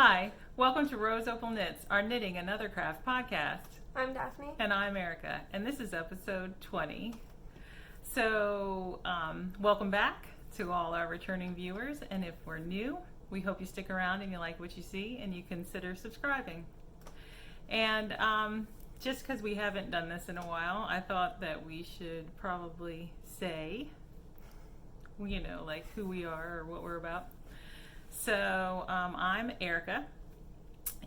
Hi, welcome to Rose Opal Knits, our Knitting and Other Craft podcast. I'm Daphne. And I'm Erica, and this is episode 20. So, welcome back to all our returning viewers, and if we're new, we hope you stick around and you like what you see and you consider subscribing. And just because we haven't done this in a while, I thought that we should probably say, you know, like who we are or what we're about. So I'm Erica,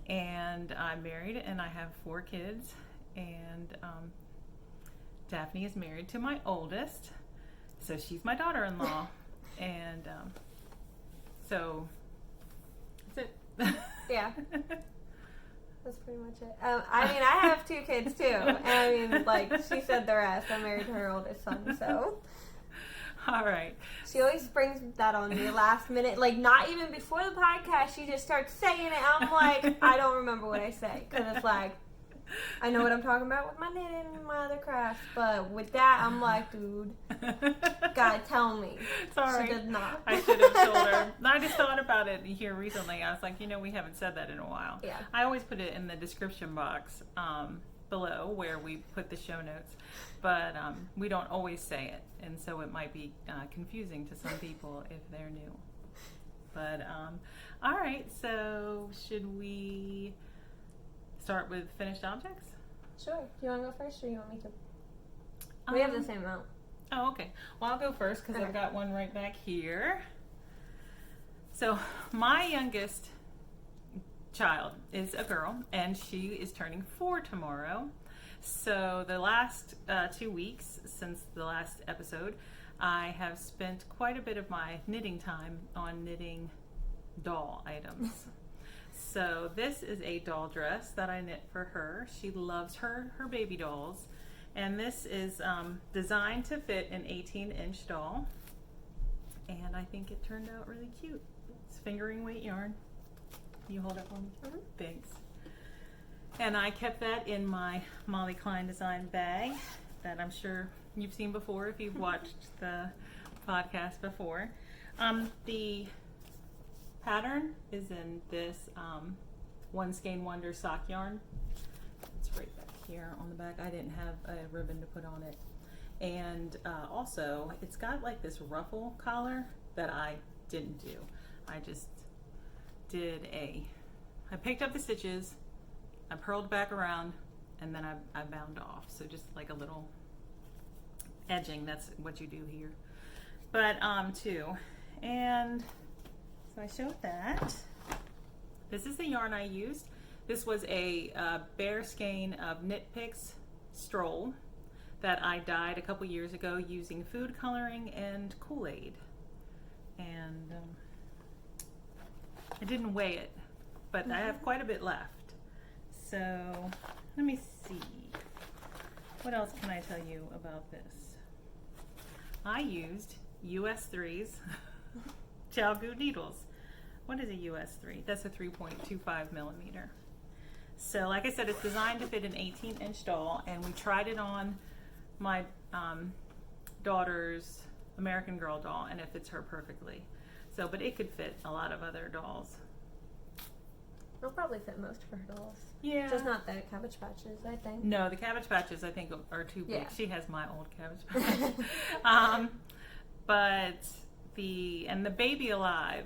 and I'm married, and I have 4 kids, and Daphne is married to my oldest, so she's my daughter-in-law, and so that's it. Yeah. That's pretty much it. I mean, I have 2 kids too, and I mean, like she said the rest. I'm married to her oldest son, so. All right. She always springs that on me last minute, like not even before the podcast. She just starts saying it. I'm like, I don't remember what I say because it's like I know what I'm talking about with my knitting and my other crafts, but with that, I'm like, dude, gotta tell me. Sorry, she did not. I should have told her. I just thought about it here recently. I was like, you know, we haven't said that in a while. Yeah. I always put it in the description box below where we put the show notes, but we don't always say it, and so it might be confusing to some people if they're new. But all right, so should we start with finished objects? Sure. Do you want to go first, or you want me to? We have the same amount. Oh, okay. Well, I'll go first because I've got one right back here. So my youngest child is a girl, and she is turning 4 tomorrow. So the last 2 weeks since the last episode, I have spent quite a bit of my knitting time on knitting doll items. So this is a doll dress that I knit for her. She loves her baby dolls. And this is designed to fit an 18-inch doll. And I think it turned out really cute. It's fingering weight yarn. You hold up on me? Mm-hmm. Thanks. And I kept that in my Molly Klein design bag that I'm sure you've seen before if you've watched the podcast before. The pattern is in this One Skein Wonder sock yarn. It's right back here on the back. I didn't have a ribbon to put on it. And also, it's got like this ruffle collar that I didn't do. I just did I picked up the stitches, I purled back around, and then I bound off. So just like a little edging, that's what you do here. But too, and so I showed that. This is the yarn I used. This was a bare skein of Knit Picks Stroll that I dyed a couple years ago using food coloring and Kool-Aid. And I didn't weigh it, but I have quite a bit left. So let me see. What else can I tell you about this? I used US 3s Jalgoo needles. What is a US 3? That's a 3.25 millimeter. So like I said, it's designed to fit an 18-inch doll, and we tried it on my daughter's American Girl doll, and it fits her perfectly. So, but it could fit a lot of other dolls. It'll probably fit most of her dolls. Yeah. Just not the Cabbage Patches, I think. No, the Cabbage Patches I think are too big. Yeah. She has my old Cabbage Patch. But the Baby Alive,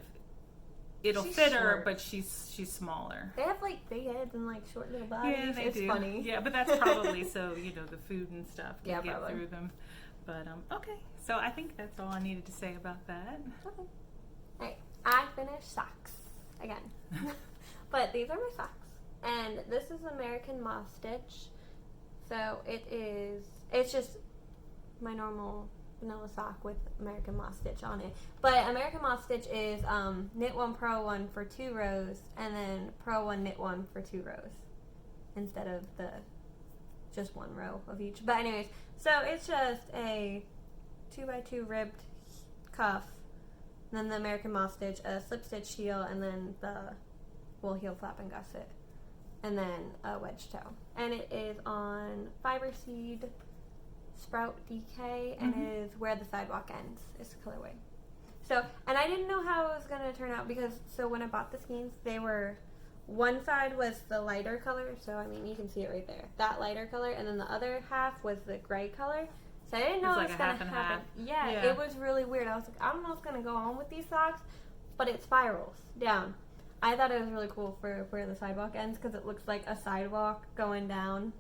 it'll fit her, but she's smaller. They have like big heads and like short little bodies. Yeah, they it's do. Funny. Yeah, but that's probably so the food and stuff can get probably through them. But okay, so I think that's all I needed to say about that. Okay. Alright, I finished socks again, but these are my socks, and this is American Moss Stitch. So it's just my normal vanilla sock with American Moss Stitch on it. But American Moss Stitch is knit 1, purl 1 for 2 rows, and then purl 1, knit 1 for 2 rows, instead of the just 1 row of each. But anyways, so it's just a 2x2 ribbed cuff, and then the American Moss Stitch, a slip stitch heel, and then the wool heel flap and gusset, and then a wedge toe. And it is on Fiber Seed Sprout DK, and it is Where the Sidewalk Ends is the colorway. So, and I didn't know how it was going to turn out because, so when I bought the skeins, they were one side was the lighter color, so I mean you can see it right there. That lighter color, and then the other half was the gray color. So I didn't know it was gonna happen. Yeah, it was really weird. I was like, I don't know what's gonna go on with these socks, but it spirals down. I thought it was really cool for where the sidewalk ends because it looks like a sidewalk going down.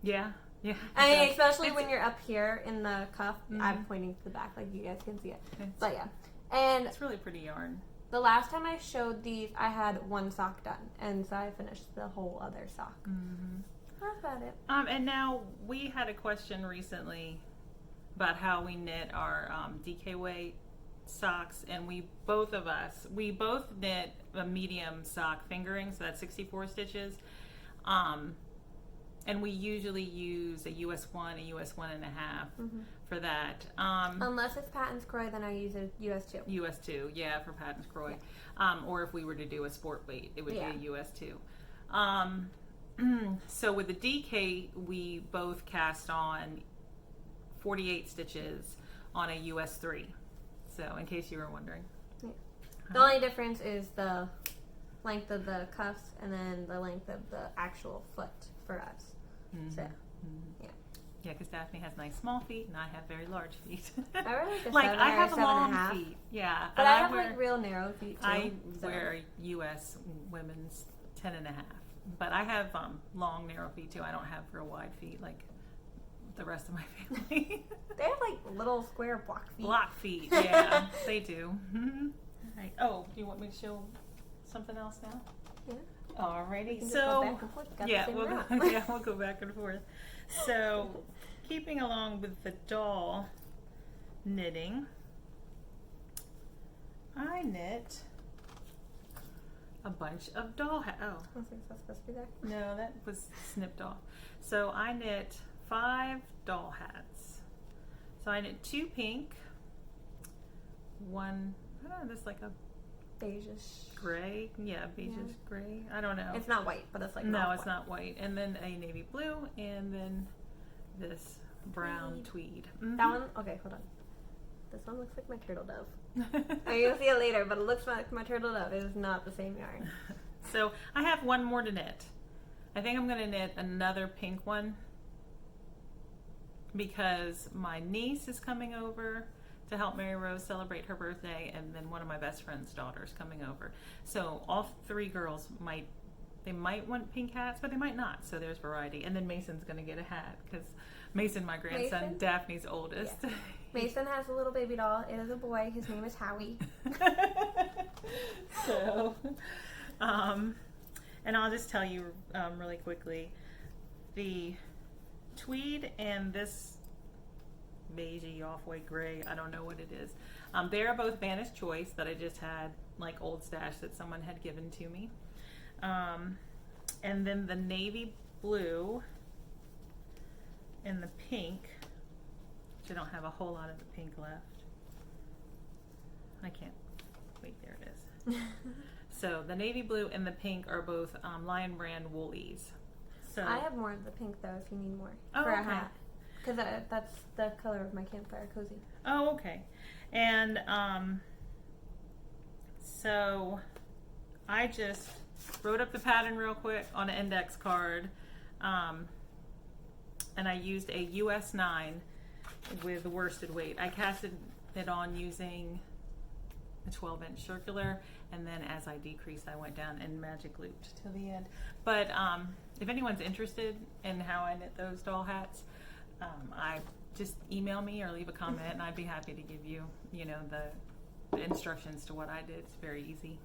Yeah. Yeah. I mean, especially when you're up here in the cuff. I'm pointing to the back, like you guys can see it. But yeah, and it's really pretty yarn. The last time I showed these, I had one sock done, and so I finished the whole other sock. That's about it. And now we had a question recently about how we knit our DK weight socks, and we both knit a medium sock fingering, so that's 64 stitches. And we usually use a US 1, a US 1.5 for that. Unless it's Patton's Croy, then I use a US 2. US 2, yeah, for Patton's Croy. Or if we were to do a sport weight, it would be a US 2. So with the DK, we both cast on 48 stitches on a US 3. So in case you were wondering. Yeah. The only difference is the length of the cuffs and then the length of the actual foot for us. So, yeah. Yeah, because Daphne has nice small feet and I have very large feet. I wear like a like 7 I or have 7.5. long feet. Yeah. But I have like real narrow feet too. I wear US women's 10.5. But I have long, narrow feet too. I don't have real wide feet like the rest of my family. They have like little square block feet. Block feet, yeah, they do. Right. Oh, do you want me to show something else now? Yeah. Alrighty. So So we'll go back and forth. So keeping along with the doll knitting, I knit a bunch of doll hats. Oh, I think that's supposed to be there. no, that was snipped off. So I knit 5 doll hats. So I knit 2 pink, 1, I don't know, this like a beigeish gray, beigeish gray. I don't know. It's not white, but it's like no, it's not white. And then a navy blue, and then this brown tweed. That one. Okay, hold on. This one looks like my turtle dove. You'll see it later, but it looks like my turtle dove. It is not the same yarn. So I have one more to knit. I think I'm going to knit another pink one because my niece is coming over to help Mary Rose celebrate her birthday, and then one of my best friend's daughters coming over. So all 3 girls might want pink hats, but they might not. So there's variety. And then Mason's going to get a hat because Mason, my grandson, Mason? Daphne's oldest. Yeah. Mason has a little baby doll. It is a boy. His name is Howie. So, and I'll just tell you really quickly, the tweed and this beigey off-white gray, I don't know what it is. They are both Vanna's Choice that I just had, like old stash that someone had given to me. And then the navy blue and the pink, which I don't have a whole lot of the pink left. I can't, wait, there it is. So the navy blue and the pink are both Lion Brand woolies. So I have more of the pink though if you need more Oh, for a okay. hat. Because that's the color of my campfire cozy. Oh, okay. And so I just wrote up the pattern real quick on an index card, and I used a US 9 with the worsted weight. I casted it on using a 12-inch circular, and then as I decreased, I went down and magic looped to the end. But if anyone's interested in how I knit those doll hats, I just email me or leave a comment, and I'd be happy to give you, the instructions to what I did. It's very easy.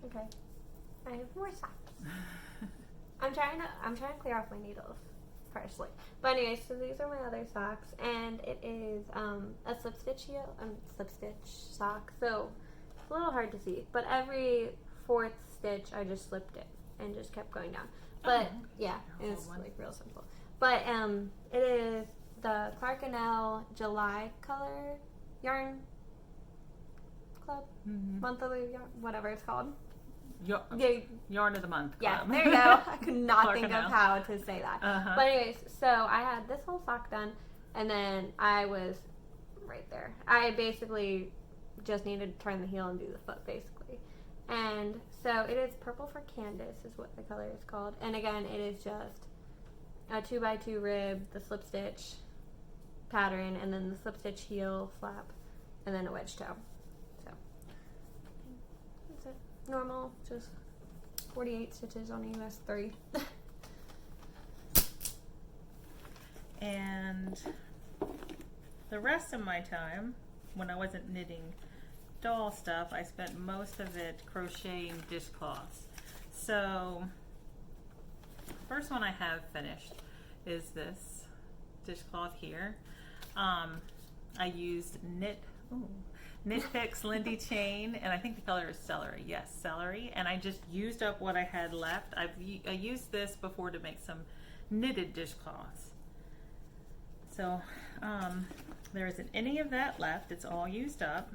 Okay. I have more socks. I'm trying to clear off my needles partially. But anyway, so these are my other socks, and it is a slip stitch sock. So it's a little hard to see, but every 4th stitch I just slipped it and just kept going down. But yeah, it's like real simple. But it is the Clark & L July color yarn club, monthly yarn, whatever it's called. Yarn of the Month Yeah, Club. there you go. I could not Clark think & of L. how to say that. But anyways, so I had this whole sock done, and then I was right there. I basically just needed to turn the heel and do the foot, basically. And So it is Purple for Canvas is what the color is called. And again, it is just a 2x2 rib, the slip stitch pattern, and then the slip stitch heel flap, and then a wedge toe. So that's it. Normal, just 48 stitches on a US 3. And the rest of my time, when I wasn't knitting doll stuff, I spent most of it crocheting dishcloths. So first one I have finished is this dishcloth here. I used Knit Picks Lindy Chain, and I think the color is celery. Yes, celery. And I just used up what I had left. I used this before to make some knitted dishcloths. So there isn't any of that left. It's all used up.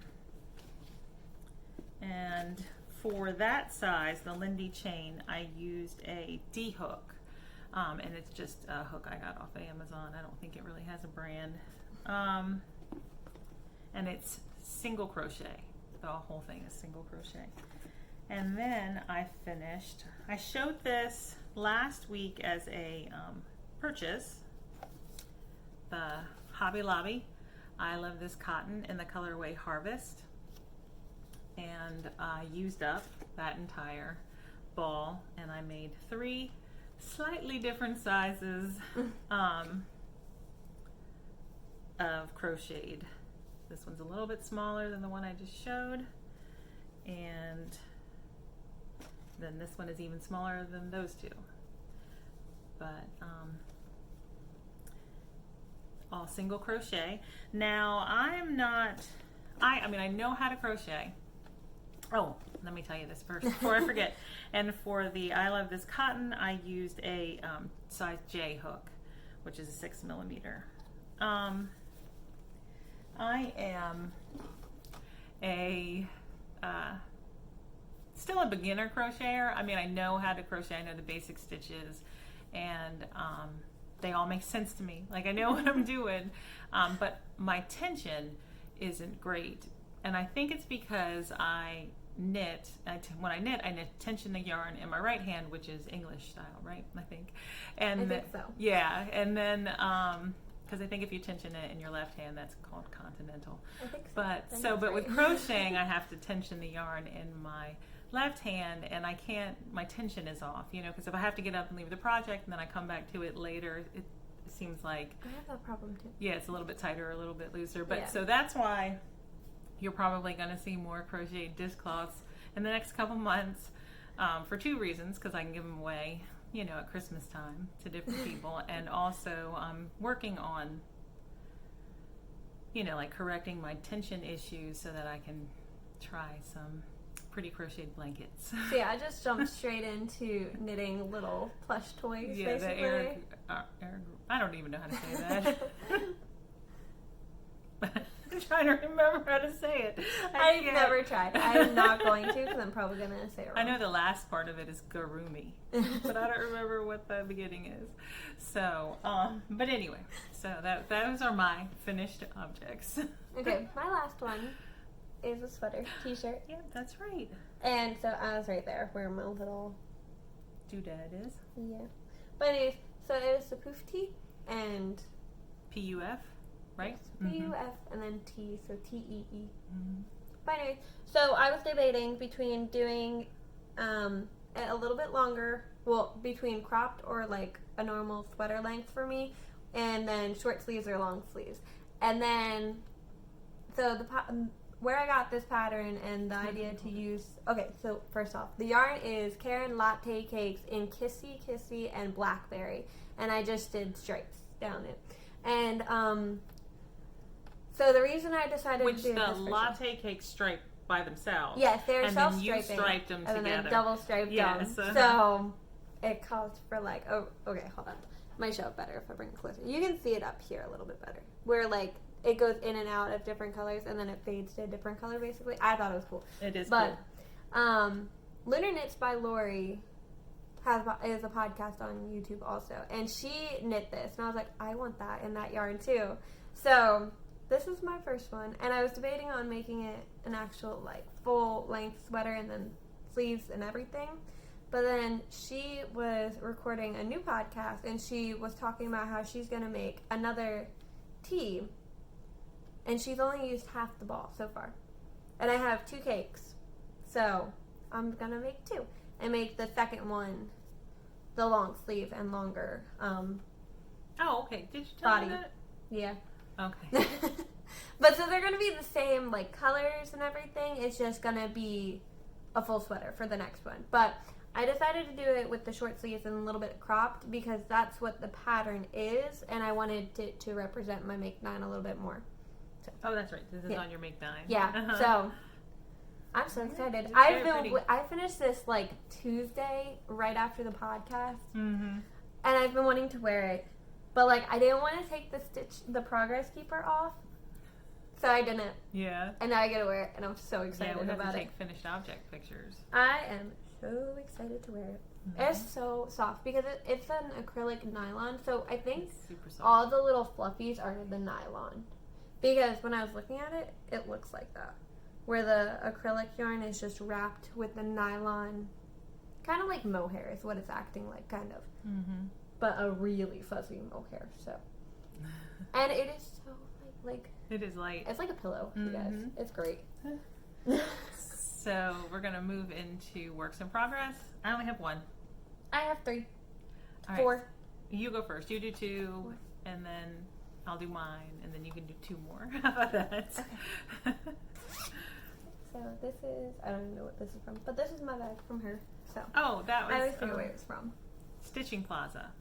And for that size, the Lindy chain, I used a D-hook. And it's just a hook I got off of Amazon. I don't think it really has a brand. And it's single crochet. The whole thing is single crochet. And then I showed this last week as a purchase. The Hobby Lobby. I love this cotton in the colorway Harvest. And I used up that entire ball, and I made 3 slightly different sizes of crocheted. This one's a little bit smaller than the one I just showed, and then this one is even smaller than those two. But all single crochet. Now I know how to crochet. Oh, let me tell you this first before I forget. And for the I Love This Cotton, I used a size J hook, which is a 6mm. I am still a beginner crocheter. I mean, I know how to crochet. I know the basic stitches, and they all make sense to me. Like, I know what I'm doing, but my tension isn't great. And I think it's because when I knit, tension the yarn in my right hand, which is English style, right? I think. And I think so. Yeah, and then because I think if you tension it in your left hand, that's called continental. I think so. But with crocheting, I have to tension the yarn in my left hand, and I can't. My tension is off, because if I have to get up and leave the project, and then I come back to it later, it seems like I have that problem too. Yeah, it's a little bit tighter, or a little bit looser. But yeah. So that's why you're probably going to see more crocheted dishcloths in the next couple months, for 2 reasons, because I can give them away, at Christmas time to different people, and also I'm working on, like correcting my tension issues so that I can try some pretty crocheted blankets. So yeah, I just jumped straight into knitting little plush toys, basically. I don't even know how to say that. I'm trying to remember how to say it. I've never tried. I'm not going to, because I'm probably going to say it wrong. I know the last part of it is garumi, but I don't remember what the beginning is. So, but anyway, so those are my finished objects. Okay, my last one is a sweater, t-shirt. Yeah, that's right. And so I was right there where my little doodad is. Yeah. But anyways, so it is the poof tee and PUF. Right? Yes, PUF and then T, so TEE. Mm-hmm. But anyways, so I was debating between doing a little bit longer, between cropped or like a normal sweater length for me, and then short sleeves or long sleeves. And then, so where I got this pattern and the idea to use, okay, so first off, the yarn is Karen Latte Cakes in Kissy Kissy and Blackberry, and I just did stripes down it. And, so the reason I decided to do this the latte cakes stripe by themselves. Yes, they're And self-striping. then you striped them and together. And then double striped them. So it calls for like, okay, hold on. Might show up better if I bring it closer. You can see it up here a little bit better. Where like it goes in and out of different colors and then it fades to a different color basically. I thought it was cool. It is cool. But Lunar Knits by Lori is a podcast on YouTube also. And she knit this. And I was like, I want that in that yarn too. So this is my first one, and I was debating on making it an actual like full length sweater and then sleeves and everything. But then she was recording a new podcast, and she was talking about how she's going to make another tee, and she's only used half the ball so far. And I have 2 cakes, so I'm going to make 2 and make the second one the long sleeve and longer Oh, okay. Did you tell me that? Yeah. Okay. But so they're going to be the same, like, colors and everything. It's just going to be a full sweater for the next one. But I decided to do it with the short sleeves and a little bit cropped because that's what the pattern is, and I wanted it to represent my Make 9 a little bit more. So. Oh, that's right. This is on your Make 9. Yeah. So I'm so excited. It's I finished this like Tuesday right after the podcast, Mm-hmm. and I've been wanting to wear it, but like I didn't want to take the progress keeper off, so I didn't. Yeah. And now I get to wear it, and I'm so excited Yeah, we have about to it. take finished object pictures. I am so excited to wear it. Mm-hmm. It's so soft because it's an acrylic nylon, so I think It's super soft. all the little fluffies are the nylon. Because when I was looking at it, it looks like that. Where the acrylic yarn is just wrapped with the nylon, kind of like mohair is what it's acting like, kind of. Mm-hmm. But a really fuzzy mohair, so. And it is so like It is light. it's like a pillow, you guys. Mhm. It's great. So we're going to move into works in progress. I only have 1. I have 3. All right. 4. You go first. You do 2, 4. and then I'll do mine, and then you can do 2 more. How about that? Okay. So this is, I don't even know what this is from, but this is my bag from her. So Oh, that was I always forget where it's from. Stitching Plaza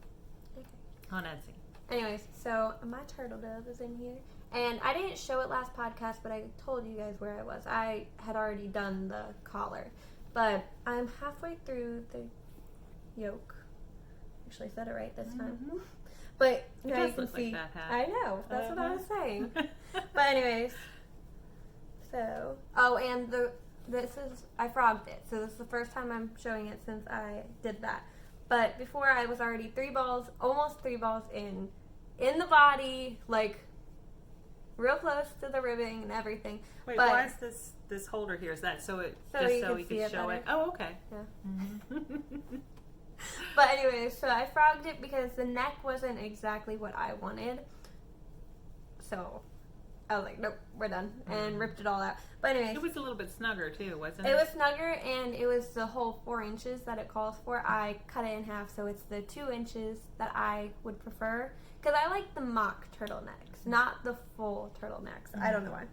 Okay. on Etsy. Anyways, so my turtle dove is in here. And I didn't show it last podcast, but I told you guys where I was. I had already done the collar. But I'm halfway through the yoke. Actually, I said it right this time. Mhm. But It now does you can look see. like that hat. I know. That's what I was saying. Uh-huh. But anyways. So, oh, and I frogged it. So this is the first time I'm showing it since I did that. But before I was already almost 3 balls in the body, like real close to the ribbing and everything. Wait, but, why is this holder here? Is that so you can see could show better. it? Oh, okay. Yeah. Mm-hmm. But anyways, so I frogged it because the neck wasn't exactly what I wanted. So I was like, nope, we're done. And ripped it all out. But anyways. It was a little bit snugger too, wasn't it? It was snugger, and it was the whole 4 inches that it calls for. I cut it in half, so it's the 2 inches that I would prefer. Because I like the mock turtlenecks, not the full turtlenecks. I don't know why.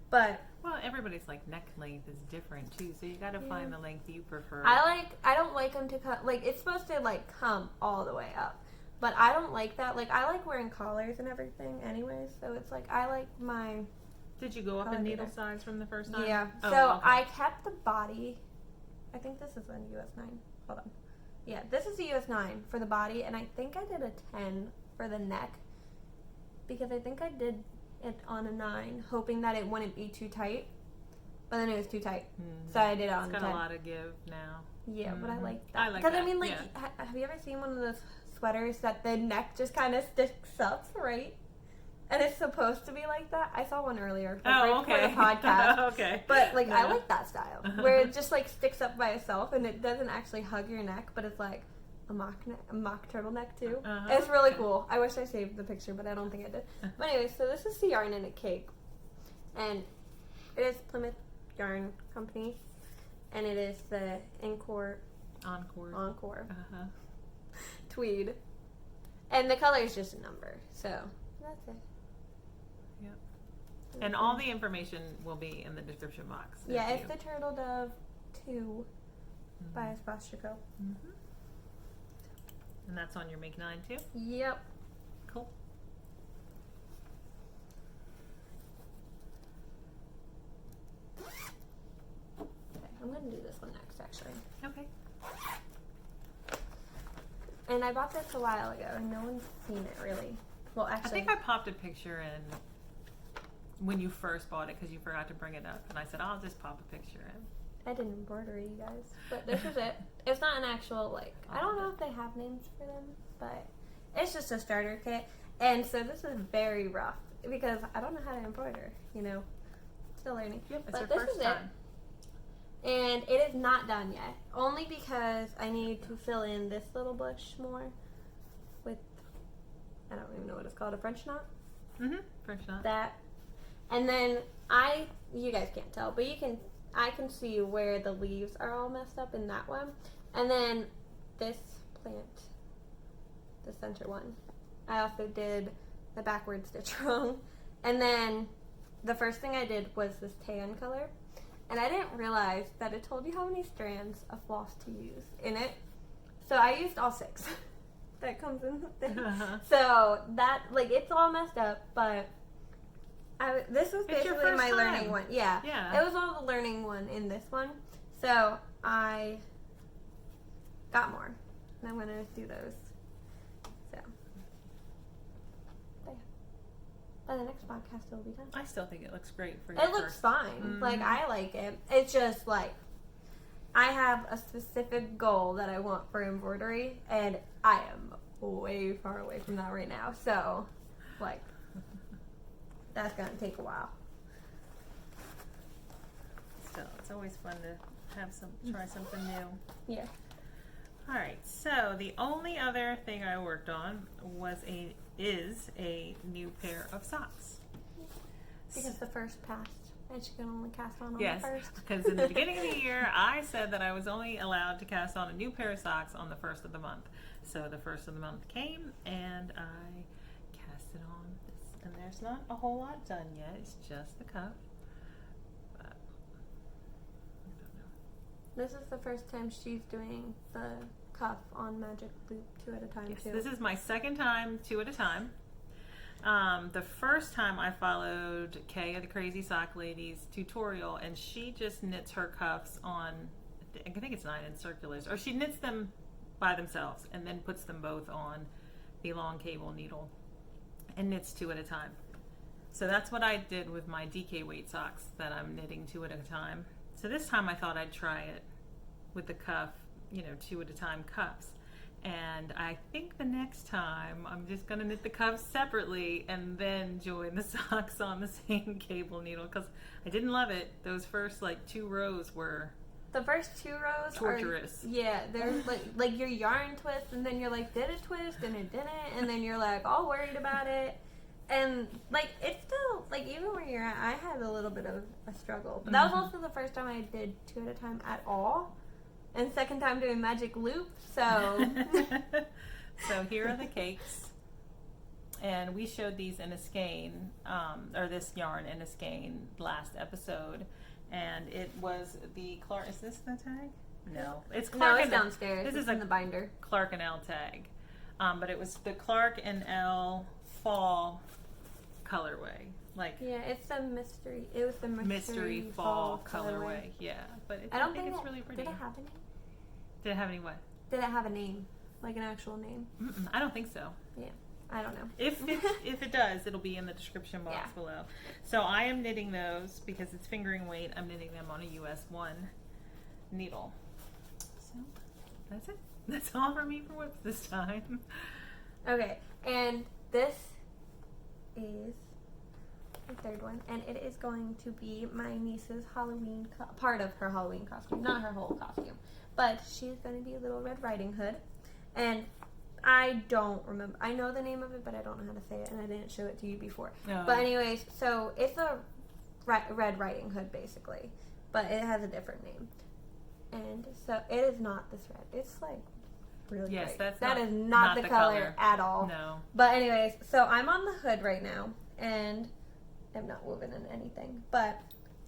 But well, everybody's like neck length is different too, so you got to find the length you prefer. I don't like them to cut, like, it's supposed to, like, come all the way up. But I don't like that. Like, I like wearing collars and everything anyways, so it's like, I like my... Did you go up in needle size from the first time? Yeah. Oh, so okay. I kept the body. I think this is a US 9. Hold on. Yeah, this is a US 9 for the body, and I think I did a 10 for the neck because I think I did it on a 9, hoping that it wouldn't be too tight. But then it was too tight, so I did it on it's a 10. got a lot of give now. Yeah, but I like that. I like Because that. I mean, like, yeah. have you ever seen one of those sweaters that the neck just kind of sticks up, right? And it's supposed to be like that. I saw one earlier, like, right before the podcast. Okay. But like, I Yeah. like that style where it just like sticks up by itself and it doesn't actually hug your neck, but it's like a mock turtleneck too. Uh-huh. It's really cool. I wish I saved the picture, but I don't think I did. But anyway, so this is the yarn in a cake, and it is Plymouth Yarn Company, and it is the Encore Uh-huh. tweed, and the color is just a number. So that's it. Yep. And all the information will be in the description box. Yeah, it's the Turtle Dove 2 by Espaschico. Mm-hmm. And that's on your Make 9 too? Yep. Cool. Okay, I'm going to do this one next, actually. Okay. And I bought this a while ago, and no one's seen it, really. Well, actually... I think I popped a picture in when you first bought it because you forgot to bring it up. And I said, I'll just pop a picture in. I did embroidery, you guys. But this is it. It's not an actual, like... I don't know if they have names for them, but it's just a starter kit. And so this is very rough because I don't know how to embroider, you know. Still learning. Yep, it's but her this first is time. And it is not done yet. Only because I need to fill in this little bush more with, I don't even know what it's called, a French knot? Mm-hmm. French knot. That. And then you guys can't tell, but I can see where the leaves are all messed up in that one. And then this plant, the center one, I also did the backward stitch wrong. And then the first thing I did was this tan color. And I didn't realize that it told you how many strands of floss to use in it. So I used all 6 that comes in the thing. So that, like, it's all messed up, but this was basically my learning one. Yeah. It was all the learning one in this one. So I got more. And I'm going to do those. So. But yeah. By the next podcast, it'll be done. I still think it looks great for you. It looks fine. Mm-hmm. Like, I like it. It's just, like, I have a specific goal that I want for embroidery, and I am way far away from that right now. So, like, that's going to take a while. Still, it's always fun to have try something new. Yeah. All right, so the only other thing I worked on is a new pair of socks. Because the first passed, and she can only cast on the yes, first. because in the beginning of the year, I said that I was only allowed to cast on a new pair of socks on the first of the month. So the first of the month came, and I cast it on this. And there's not a whole lot done yet. It's just the cuff. But I don't know. This is the first time she's doing the cuff on magic loop 2 at a time, yes, too. This is my second time 2 at a time. The first time I followed Kay of the Crazy Sock Ladies tutorial, and she just knits her cuffs on, I think it's 9-inch circulars, or she knits them by themselves and then puts them both on the long cable needle and knits 2 at a time. So that's what I did with my DK weight socks that I'm knitting 2 at a time. So this time I thought I'd try it with the cuff, 2 at a time cuffs. And I think the next time I'm just going to knit the cuffs separately and then join the socks on the same cable needle, because I didn't love it. Those first 2 rows were the first 2 rows torturous. There's like your yarn twist, and then you're like, did it twist and it didn't, and then you're like all worried about it, and it's still even where you're at, I had a little bit of a struggle, but that was also the first time I did 2 at a time at all. And second time doing magic loop, so. So here are the cakes. And we showed these in a skein, or this yarn in a skein last episode. And it was the Clark, is this the tag? No. It's Clark. No, it's downstairs. This is in the binder. Clark and L tag. But it was the Clark and L fall colorway. Yeah, it's a mystery. It was the mystery fall colorway. Yeah, but I think it's really pretty. Did it have a name? Did it have any what? Did it have a name, like an actual name? I don't think so. Yeah, I don't know. If it does, it'll be in the description box below. So I am knitting those because it's fingering weight. I'm knitting them on a US 1 needle. So that's it. That's all for me for whips this time. Okay, and this is the third one, and it is going to be my niece's Halloween, part of her Halloween costume, not her whole costume, but she's going to be Little Red Riding Hood, and I don't remember, I know the name of it, but I don't know how to say it, and I didn't show it to you before. Oh. But anyways, so it's a Red Riding Hood, basically, but it has a different name, and so it is not this red, it's really bright. That is not the color at all. No. But anyways, so I'm on the hood right now, and I'm not woven in anything, but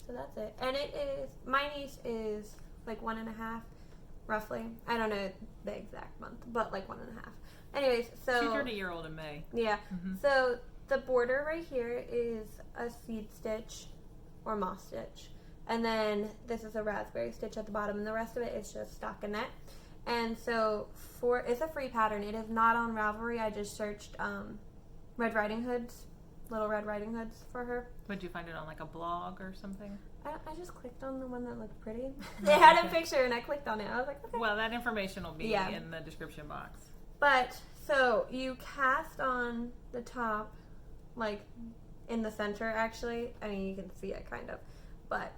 so that's it. And it is, my niece is 1.5, roughly. I don't know the exact month, but 1.5. Anyways, so she turned a year old in May. Yeah. Mm-hmm. So the border right here is a seed stitch or moss stitch, and then this is a raspberry stitch at the bottom, and the rest of it is just stockinette. And so it's a free pattern. It is not on Ravelry. I just searched Red Riding Hoods. Little Red Riding Hoods for her. Would you find it on a blog or something? I just clicked on the one that looked pretty. They had a picture and I clicked on it. I was like, okay. Well, that information will be in the description box. But, so, you cast on the top, in the center, actually. I mean, you can see it, kind of. But,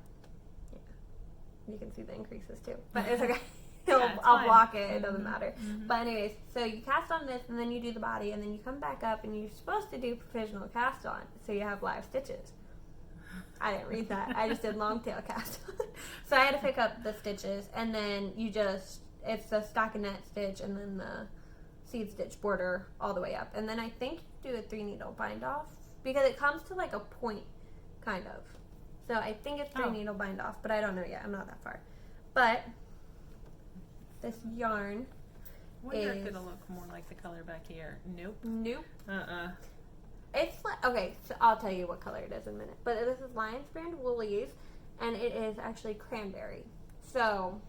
you can see the increases too. But it's okay. Yeah, it's I'll fine. block it. It doesn't matter. Mhm. But anyways, so you cast on this, and then you do the body, and then you come back up, and you're supposed to do provisional cast on, so you have live stitches. I didn't read that. I just did long tail cast on. So I had to pick up the stitches, and then it's the stockinette stitch, and then the seed stitch border all the way up. And then I think you do a 3 needle bind off, because it comes to like a point, kind of. So I think it's 3 needle bind off, but I don't know yet. I'm not that far. But this yarn I wonder if it'll look more like the color back here. Nope. Nope. It's like, okay, so I'll tell you what color it is in a minute. But this is Lion's Brand Woolies, and it is actually cranberry. So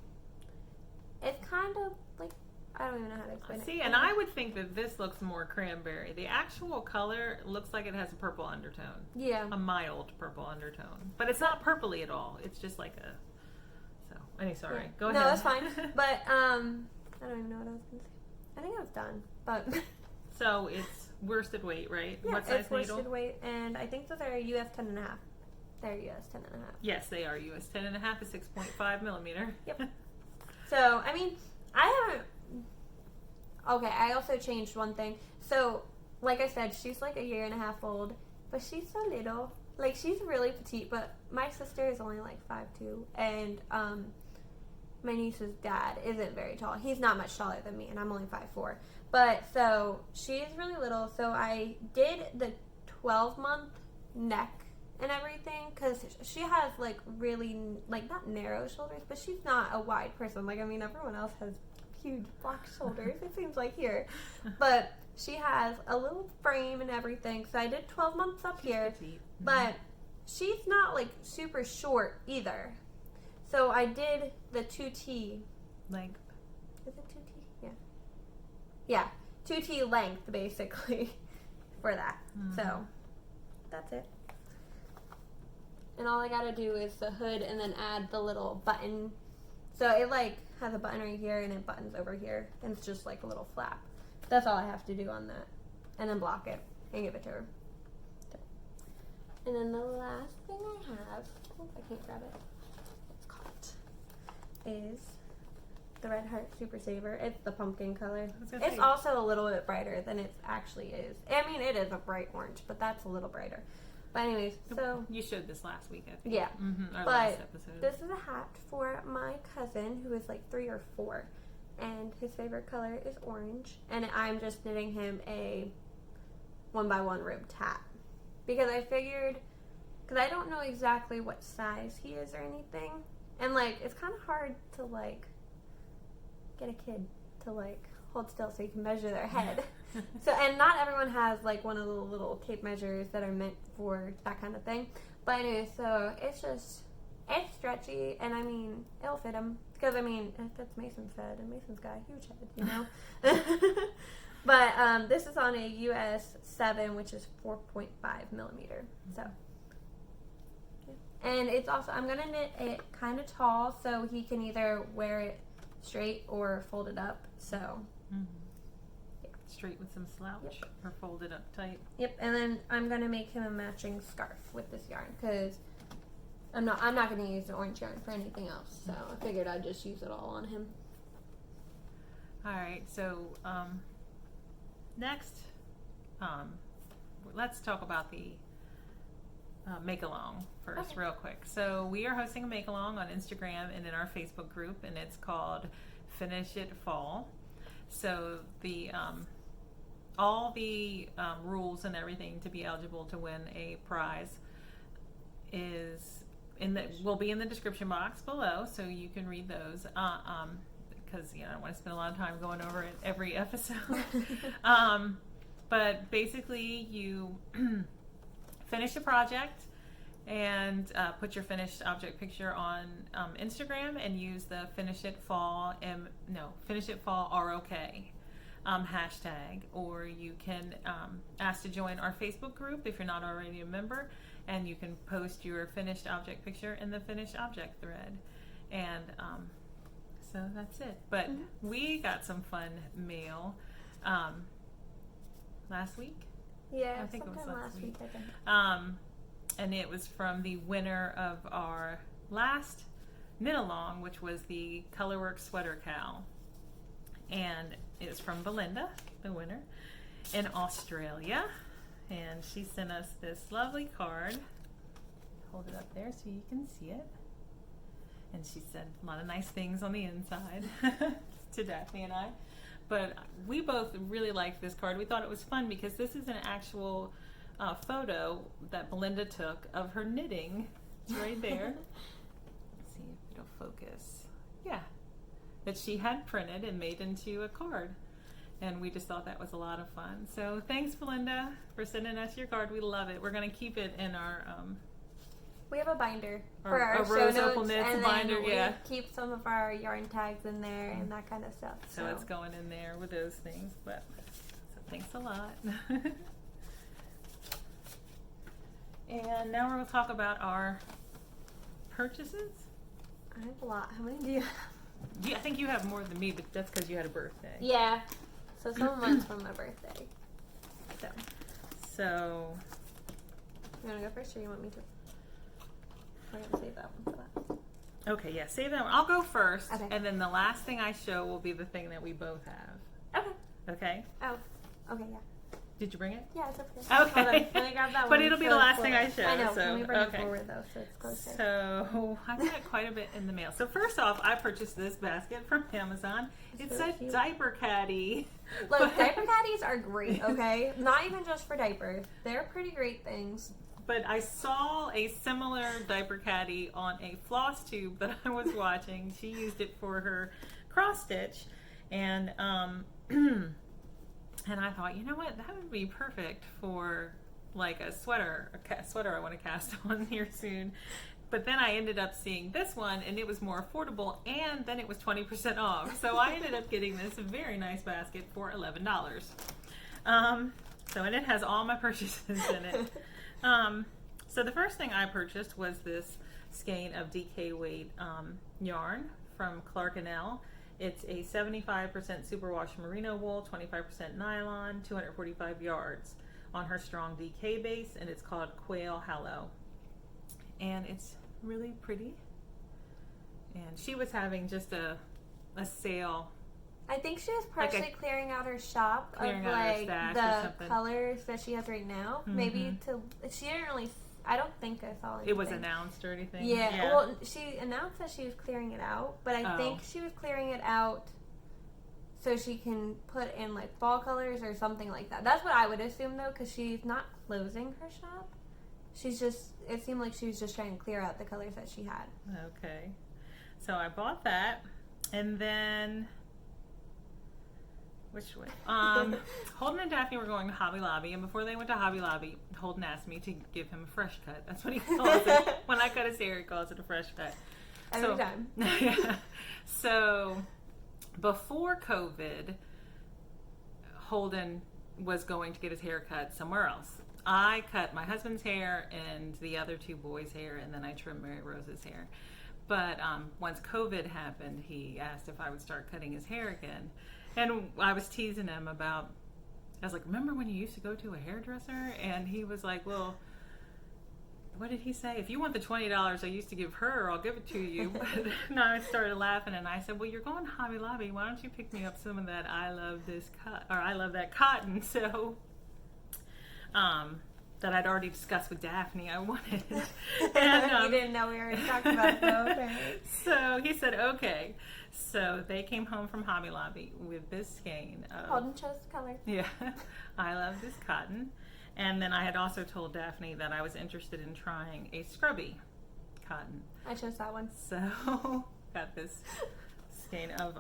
it's kind of like, I don't even know how to explain it. See, and I would think that this looks more cranberry. The actual color looks like it has a purple undertone. Yeah. A mild purple undertone. But it's not purpley at all. It's just like a... So, anyway, sorry. Go ahead. No, that's fine. But, I don't even know what I was going to say. I think I was done, but... So, it's worsted weight, right? Yeah, what size it's needle? worsted weight, and I think those are US 10.5. They're US 10.5. Yes, they are US 10.5 to 6.5 millimeter. Yep. So, I mean, I haven't... Okay, I also changed one thing. So, like I said, she's like 1.5 years old, but she's so little. Like, she's really petite, but my sister is only like 5'2", and my niece's dad isn't very tall. He's not much taller than me, and I'm only 5'4". But, so, she's really little, so I did the 12-month neck and everything, because she has, like, really, like, not narrow shoulders, but she's not a wide person. Like, I mean, everyone else has huge black shoulders, it seems like here. But she has a little frame and everything, so I did 12 months up here. But she's not, like, super short either. So I did the 2T length. Is it 2T? Yeah. Yeah, 2T length, basically, for that. So, that's it. And all I gotta do is the hood and then add the little button. So it, like, has a button right here and it buttons over here. And it's just, like, a little flap. That's all I have to do on that. And then block it and give it to her. So. And then the last thing I have, oh, I can't grab it. It's caught. Is the Red Heart Super Saver. It's the pumpkin color. It's also a little bit brighter than it actually is. I mean, it is a bright orange, but that's a little brighter. But anyways, so... You showed this last week, I think. Yeah. Our but last episode. This is a hat for my cousin, who is like 3 or 4. And his favorite color is orange. And I'm just knitting him a 1x1 ribbed hat. Because I figured... Because I don't know exactly what size he is or anything. And, like, it's kind of hard to, like... get a kid to, like, hold still so you can measure their head. So, and not everyone has, like, one of the little tape measures that are meant for that kind of thing. But anyway, so it's stretchy, and I mean, it'll fit him. Because, I mean, it fits Mason's head, and Mason's got a huge head, you know? But this is on a US 7, which is 4.5 millimeter. So, yeah. And it's also, I'm going to knit it kind of tall so he can either wear it straight or fold it up. So, yeah. Straight with some slouch or fold it up tight. Yep, and then I'm going to make him a matching scarf with this yarn because I'm not going to use the orange yarn for anything else. So I figured I'd just use it all on him. All right, so next, let's talk about the make-along first, real quick. So we are hosting a make-along on Instagram and in our Facebook group, and it's called Finish It Fall. So the all the rules and everything to be eligible to win a prize is will be in the description box below, so you can read those. Because I don't want to spend a lot of time going over it every episode. But basically, you finish a project and put your finished object picture on Instagram and use the Finish It Fall ROK hashtag, or you can ask to join our Facebook group if you're not already a member, and you can post your finished object picture in the finished object thread. And so that's it. But we got some fun mail last week. Yeah, I think it was last week. I think. And it was from the winner of our last knit along, which was the Colorwork Sweater Cowl. And it's from Belinda, the winner, in Australia. And she sent us this lovely card. Hold it up there so you can see it. And she said a lot of nice things on the inside to Daphne and I. But we both really liked this card. We thought it was fun because this is an actual photo that Belinda took of her knitting. It's right there. Let's see if it'll focus. Yeah. That she had printed and made into a card. And we just thought that was a lot of fun. So thanks, Belinda, for sending us your card. We love it. We're going to keep it in our... we have a binder for our show Rose notes, Opal Knits and binder, then we yeah. keep some of our yarn tags in there and that kind of stuff. So it's going in there with those things. But so thanks a lot. And now we're going to talk about our purchases. I have a lot. How many do you have? Yeah, I think you have more than me, but that's because you had a birthday. Yeah. So some of mine's from my birthday. So You want to go first, or you want me to? We're going to save that one for that. okay, yeah, save that one. I'll go first, Okay. and then the last thing I show will be the thing that we both have. Okay. Okay? Oh. Okay, yeah. Did you bring it? Yeah, it's over here. Okay. Hold on. Let me grab that But one. it'll be so the it's last thing I forward. show. I know. So, Let me bring okay. it forward, though, so it's closer. So I got quite a bit in the mail. So first off, I purchased this basket from Amazon. It's so a cute. diaper caddy. Look, diaper caddies are great, okay? Not even just for diapers. They're pretty great things. But I saw a similar diaper caddy on a floss tube that I was watching. She used it for her cross stitch, and and I thought, you know what, that would be perfect for like a sweater I want to cast on here soon. But then I ended up seeing this one, and it was more affordable, and then it was 20% off. So I ended up getting this very nice basket for $11. So, and it has all my purchases in it. So the first thing I purchased was this skein of DK weight yarn from Clark & L. It's a 75% superwash merino wool, 25% nylon, 245 yards on her strong DK base, and it's called Quail Hollow. And it's really pretty. And she was having just a sale. I think she was partially clearing out her shop of Clearing out her like stash or the something. colors that she has right now. Maybe she didn't really. I don't think I saw anything. It was announced or anything? Yeah. Well, she announced that she was clearing it out, but I think she was clearing it out so she can put in like fall colors or something like that. That's what I would assume though, because she's not closing her shop. She's just. It seemed like she was just trying to clear out the colors that she had. Okay. So I bought that, and then which way? Holden and Daphne were going to Hobby Lobby, and before they went to Hobby Lobby, Holden asked me to give him a fresh cut. That's what he calls it. When I cut his hair, he calls it a fresh cut. Every time. Yeah. So before COVID, Holden was going to get his hair cut somewhere else. I cut my husband's hair and the other two boys' hair, and then I trimmed Mary Rose's hair. But once COVID happened, he asked if I would start cutting his hair again. And I was teasing him about, I was like, remember when you used to go to a hairdresser? And he was like, well, what did he say? If you want the $20 I used to give her, I'll give it to you. But no, I started laughing, and I said, well, you're going to Hobby Lobby. Why don't you pick me up some of that I love that cotton? So, that I'd already discussed with Daphne I wanted. And, you didn't know we already talked about it, though. Okay. So he said, okay. So they came home from Hobby Lobby with this skein of... Holden chose the color. Yeah. I love this cotton. And then I had also told Daphne that I was interested in trying a Scrubby Cotton. I chose that one. So got this skein of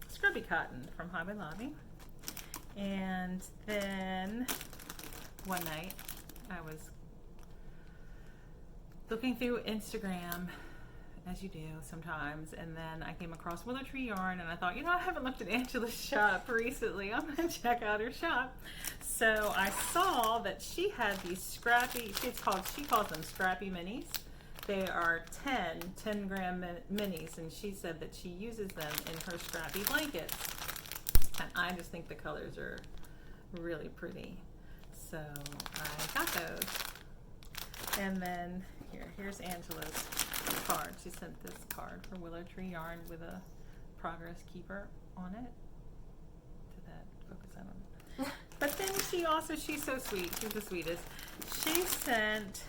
Scrubby Cotton from Hobby Lobby. And then one night I was looking through Instagram, as you do sometimes, and then I came across Willow Yarn, and I thought, you know, I haven't looked at Angela's shop recently. I'm going to check out her shop. So I saw that she had these scrappy, she calls them scrappy minis. They are 10 gram minis, and she said that she uses them in her scrappy blankets. And I just think the colors are really pretty. So I got those. And then here's Angela's card. She sent this card for Willow Tree Yarn with a progress keeper on it. Did that focus on it? But then she's so sweet. She's the sweetest. She sent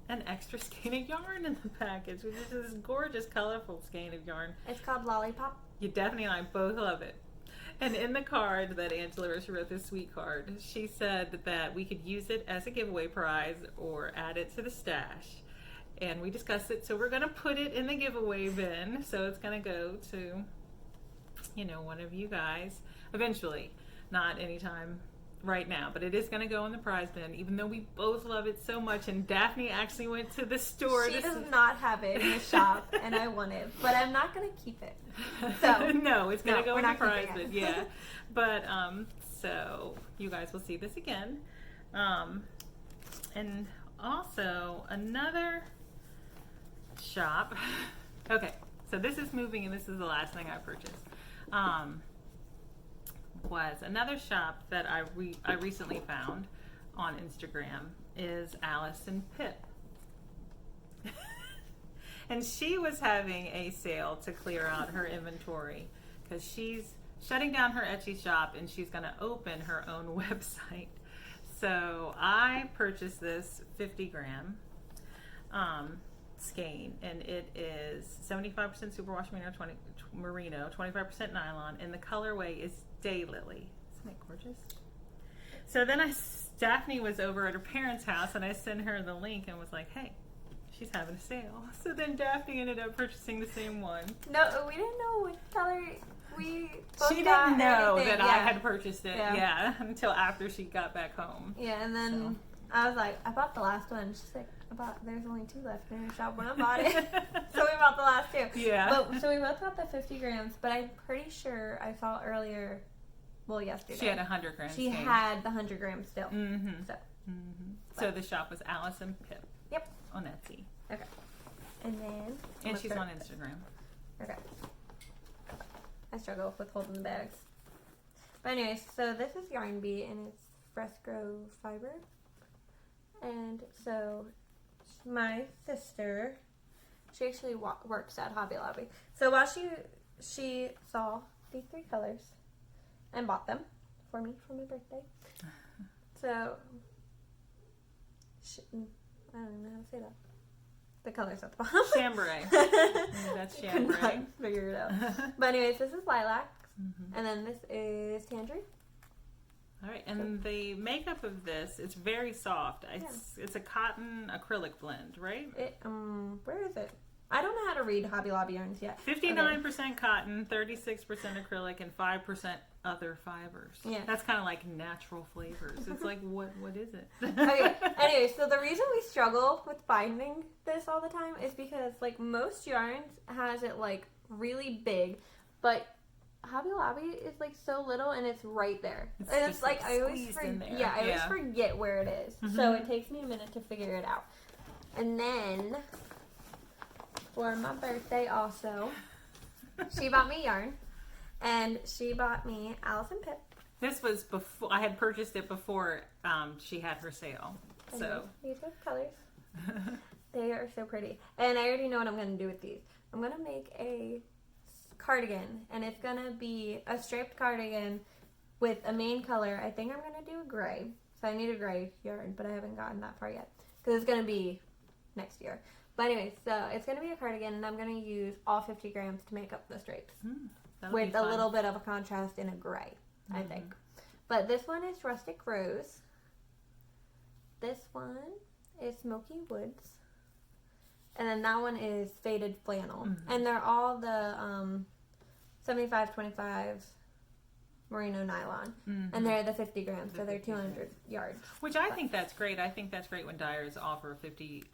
an extra skein of yarn in the package, which is this gorgeous, colorful skein of yarn. It's called Lollipop. Daphne and I both love it. And in the card that Angela wrote, she wrote this sweet card. She said that we could use it as a giveaway prize or add it to the stash. And we discussed it, so we're going to put it in the giveaway bin. So it's going to go to, one of you guys eventually. Not anytime right now, but it is going to go in the prize bin, even though we both love it so much. And Daphne actually went to the store. She does not have it in the shop, and I want it, but I'm not going to keep it. So no, it's going to go in the prize bin. It. Yeah, but so you guys will see this again, and also another shop. Okay, so this is moving, and this is the last thing I purchased. Was another shop that I recently found on Instagram is Alice and Pip. And she was having a sale to clear out her inventory because she's shutting down her Etsy shop and she's going to open her own website. So I purchased this 50 gram skein, and it is 75% superwash merino, 25% nylon, and the colorway is Daylily. Isn't it gorgeous? So then Daphne was over at her parents' house, and I sent her the link and was like, hey, she's having a sale. So then Daphne ended up purchasing the same one. No, we didn't know which color we both She didn't know that I yeah. had purchased it, yeah, until after she got back home. Yeah, and then I was like, I bought the last one. She's like, there's only 2 left in her shop when I bought it. So we bought the last 2. Yeah. So we both got the 50 grams, but I'm pretty sure I saw earlier, yesterday. She had 100 grams. She had the 100 grams still. Mm-hmm. So the shop was Alice and Pip. Yep. On Etsy. Okay. And then. And she's on Instagram. Okay. I struggle with holding the bags. But anyways, so this is Yarn Bee, and it's Fresco fiber. And so my sister, she actually works at Hobby Lobby. So while she saw these 3 colors and bought them for me for my birthday. So I don't even know how to say that. The colors at the bottom. Chambray. That's chambray. Could not figure it out. But anyways, this is lilac, and then this is tangerine. All right, and the makeup of this, it's very soft. It's a cotton acrylic blend, right? Where is it? I don't know how to read Hobby Lobby yarns yet. 59% cotton, 36% acrylic, and 5% other fibers. Yeah. That's kind of like natural flavors. It's like, what is it? Okay, anyway, so the reason we struggle with finding this all the time is because, like, most yarns has it, like, really big, but Hobby Lobby is, like, so little, and it's right there. And it's like, I always forget where it is. So it takes me a minute to figure it out. And then for my birthday also, she bought me yarn, and she bought me Alice and Pip. This was before, I had purchased it before she had her sale. And so these are the colors. They are so pretty. And I already know what I'm going to do with these. I'm going to make a cardigan, and it's going to be a striped cardigan with a main color. I think I'm going to do a gray. So I need a gray yarn, but I haven't gotten that far yet because it's going to be next year. But anyway, so it's going to be a cardigan, and I'm going to use all 50 grams to make up the stripes with a little bit of a contrast in a gray, I think. But this one is Rustic Rose. This one is Smoky Woods. And then that one is Faded Flannel. And they're all the 75-25 merino nylon. And they're the 50 grams, so they're 200 yards. Which I think that's great. I think that's great when dyers offer 50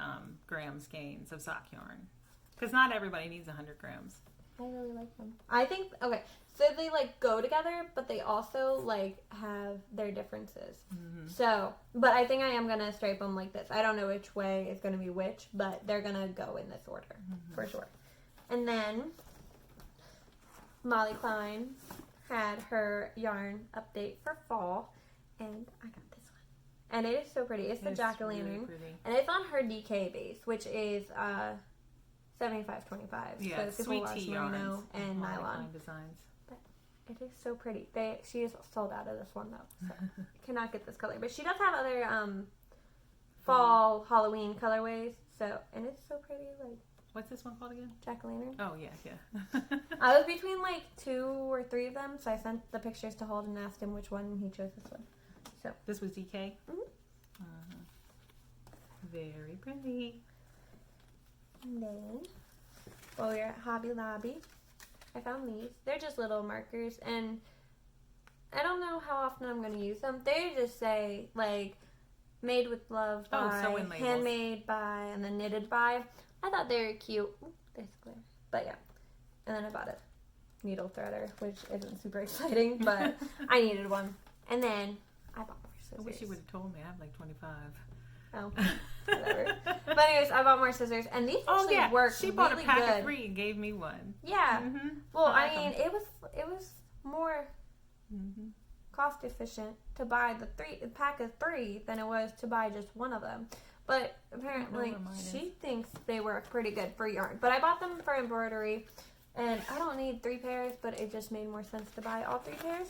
gram skeins of sock yarn. Because not everybody needs 100 grams. I really like them. I think, okay, so they, like, go together, but they also, like, have their differences. So, but I think I am going to stripe them like this. I don't know which way is going to be which, but they're going to go in this order, for sure. And then Molly Klein had her yarn update for fall, and I got this one. And it is so pretty. It's the jack-o'-lantern. Really, and it's on her DK base, which is 75-25. Yeah, so sweet wash tea merino yarns and nylon. Designs. But it is so pretty. She is sold out of this one though, so cannot get this color. But she does have other fall Halloween colorways. So and it's so pretty. Like, what's this one called again? Jack-o'-lantern. Oh yeah. I was between like 2 or 3 of them, so I sent the pictures to Hold and asked him which one, and he chose this one. So this was DK. Very pretty. And then, while we were at Hobby Lobby, I found these. They're just little markers, and I don't know how often I'm going to use them. They just say, like, made with love by, sewing labels. handmade by, and then knitted by. I thought they were cute. Ooh, there's glare. But yeah. And then I bought a needle threader, which isn't super exciting, but I needed one. And then I bought more scissors. I wish you would have told me. I have like 25. Oh, whatever. But anyways, I bought more scissors, and these actually work She bought really a pack good. of 3 and gave me one. Yeah. Mm-hmm. Well, I I mean, it was more cost efficient to buy the pack of 3 than it was to buy just one of them. But apparently, she thinks they work pretty good for yarn. But I bought them for embroidery, and I don't need 3 pairs, but it just made more sense to buy all 3 pairs.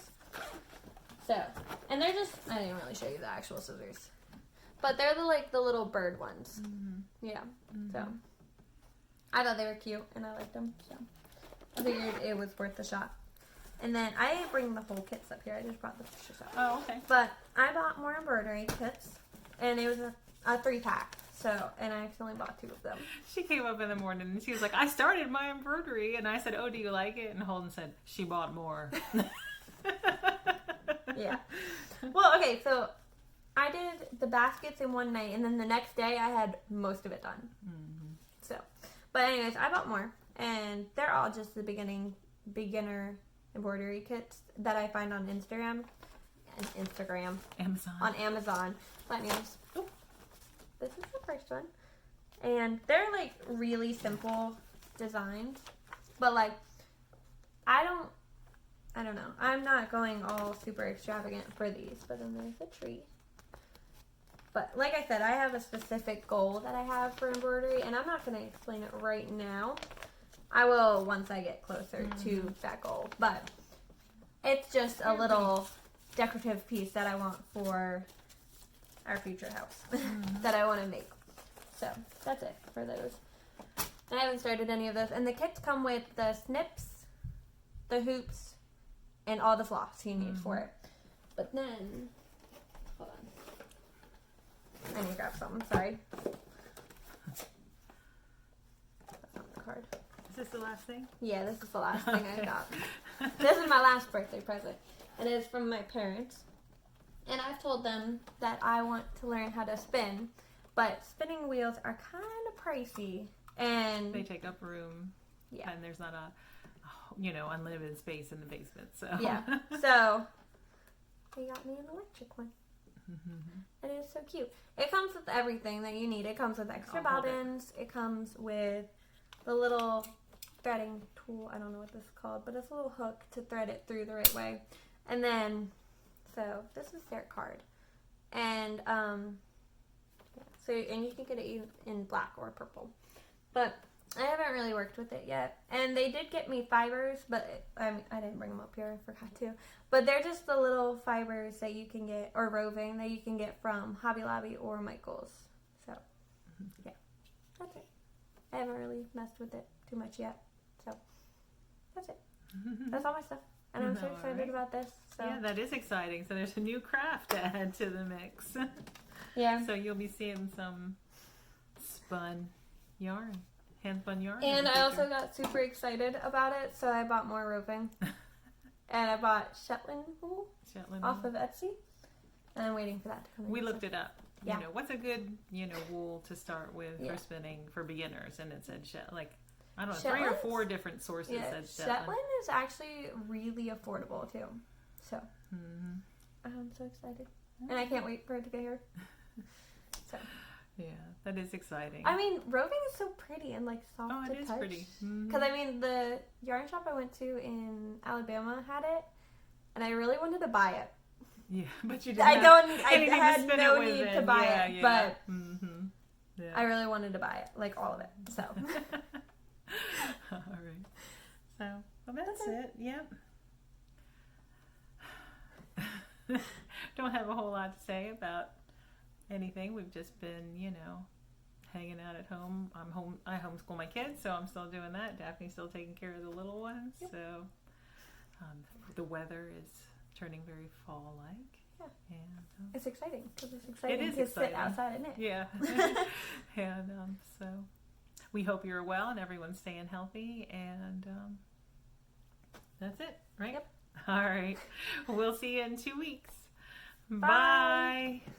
So, and they're just, I didn't really show you the actual scissors. But they're the little bird ones. Mm-hmm. Yeah. Mm-hmm. So, I thought they were cute, and I liked them. So, I figured it was worth the shot. And then I didn't bring the whole kits up here. I just brought the pictures up. Oh, okay. But I bought more embroidery kits, and it was a 3-pack. So, and I actually bought 2 of them. She came up in the morning and she was like, I started my embroidery. And I said, oh, do you like it? And Holden said, she bought more. Yeah. Well, okay, so I did the baskets in one night, and then the next day I had most of it done. Mm-hmm. So, but anyways, I bought more, and they're all just the beginner embroidery kits that I find on Amazon. On Amazon. But anyways, this is the first one, and they're like really simple designs, but like I don't know. I'm not going all super extravagant for these, but then there's a tree. But like I said, I have a specific goal that I have for embroidery, and I'm not going to explain it right now. I will once I get closer to that goal. But it's just a little decorative piece that I want for our future house that I want to make. So that's it for those. I haven't started any of those. And the kits come with the snips, the hoops, and all the floss you need for it. But then, hold on. I need to grab something. Sorry. That's not the card. Is this the last thing? Yeah, this is the last thing I got. This is my last birthday present. And it is from my parents. And I've told them that I want to learn how to spin. But spinning wheels are kind of pricey. And they take up room. Yeah. And there's not unlimited space in the basement. So yeah. So they got me an electric one. And it's so cute. It comes with everything that you need. It comes with extra bobbins. It comes with the little threading tool. I don't know what this is called, but it's a little hook to thread it through the right way. And then, so this is their card. And and you can get it in black or purple. But I haven't really worked with it yet. And they did get me fibers, but I didn't bring them up here. I forgot to. But they're just the little fibers that you can get, or roving, that you can get from Hobby Lobby or Michael's. So, yeah. That's it. I haven't really messed with it too much yet. So, that's it. That's all my stuff. And I'm so excited about this. So. Yeah, that is exciting. So there's a new craft to add to the mix. Yeah. So you'll be seeing some spun yarn. Hand-spun yarn. And I also got super excited about it, so I bought more roving. And I bought Shetland wool off of Etsy. And I'm waiting for that to come in. We looked it up. Yeah. What's a good, wool to start with for spinning for beginners? And it said I don't know, 3 or 4 different sources said Shetland. Shetland is actually really affordable too. So I'm so excited. And I can't wait for it to get here. So yeah, that is exciting. I mean, roving is so pretty and soft to touch. Oh, it is pretty. Because the yarn shop I went to in Alabama had it, and I really wanted to buy it. Yeah, but you didn't I have anything to had spin no it with need to buy it, but yeah. I really wanted to buy it, like all of it. So. All right. So, well, that's it. Yep. Don't have a whole lot to say about anything. We've just been, hanging out at home. I homeschool my kids, so I'm still doing that. Daphne's still taking care of the little ones. Yep. So the weather is turning very fall-like. Yeah. And it's exciting because it's exciting it is to exciting. sit outside and knit. Yeah. And so we hope you're well and everyone's staying healthy. And that's it, right? Yep. All right. We'll see you in 2 weeks. Bye. Bye.